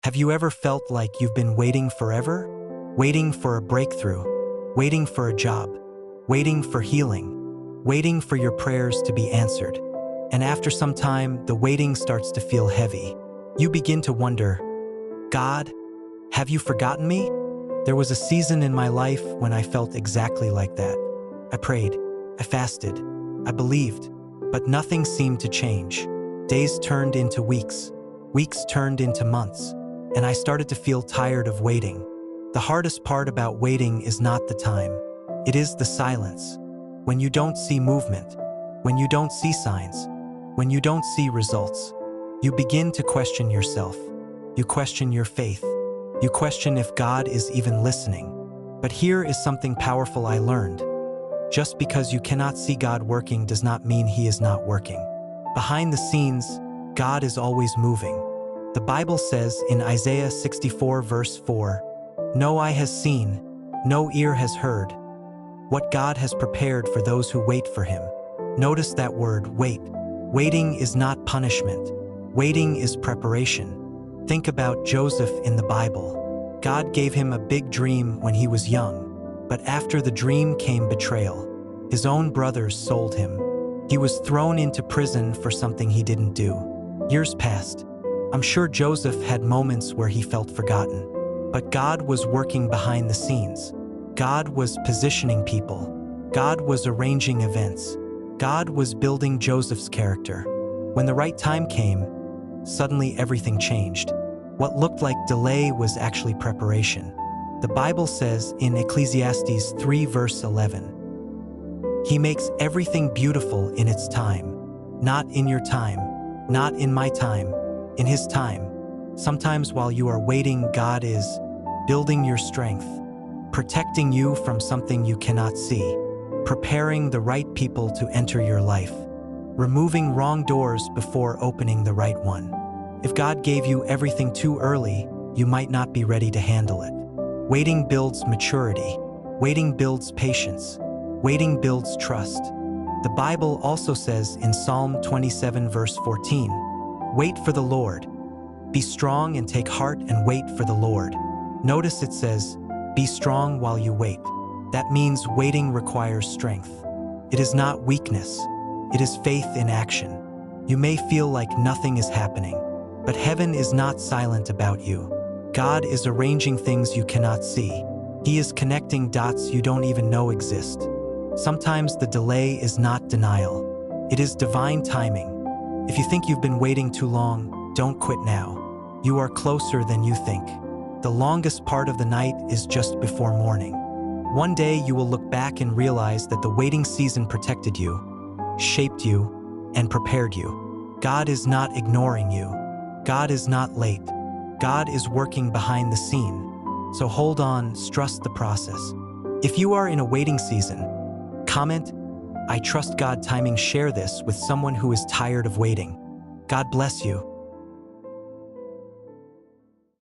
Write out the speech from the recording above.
Have you ever felt like you've been waiting forever? Waiting for a breakthrough, waiting for a job, waiting for healing, waiting for your prayers to be answered. And after some time, the waiting starts to feel heavy. You begin to wonder, God, have you forgotten me? There was a season in my life when I felt exactly like that. I prayed, I fasted, I believed, but nothing seemed to change. Days turned into weeks, weeks turned into months, and I started to feel tired of waiting. The hardest part about waiting is not the time. It is the silence. When you don't see movement, when you don't see signs, when you don't see results, you begin to question yourself. You question your faith. You question if God is even listening. But here is something powerful I learned. Just because you cannot see God working does not mean He is not working. Behind the scenes, God is always moving. The Bible says in Isaiah 64 verse 4, "No eye has seen, no ear has heard, what God has prepared for those who wait for Him." Notice that word, wait. Waiting is not punishment. Waiting is preparation. Think about Joseph in the Bible. God gave him a big dream when he was young, but after the dream came betrayal. His own brothers sold him. He was thrown into prison for something he didn't do. Years passed. I'm sure Joseph had moments where he felt forgotten. But God was working behind the scenes. God was positioning people. God was arranging events. God was building Joseph's character. When the right time came, suddenly everything changed. What looked like delay was actually preparation. The Bible says in Ecclesiastes 3 verse 11, "He makes everything beautiful in its time." Not in your time, not in my time, in His time. Sometimes while you are waiting, God is building your strength, protecting you from something you cannot see, preparing the right people to enter your life, removing wrong doors before opening the right one. If God gave you everything too early, you might not be ready to handle it. Waiting builds maturity. Waiting builds patience. Waiting builds trust. The Bible also says in Psalm 27 verse 14, "Wait for the Lord. Be strong and take heart and wait for the Lord." Notice it says, "Be strong while you wait." That means waiting requires strength. It is not weakness. It is faith in action. You may feel like nothing is happening, but heaven is not silent about you. God is arranging things you cannot see. He is connecting dots you don't even know exist. Sometimes the delay is not denial. It is divine timing. If you think you've been waiting too long, don't quit now. You are closer than you think. The longest part of the night is just before morning. One day you will look back and realize that the waiting season protected you, shaped you, and prepared you. God is not ignoring you. God is not late. God is working behind the scene. So hold on, trust the process. If you are in a waiting season, comment, "I trust God timing." Share this with someone who is tired of waiting. God bless you.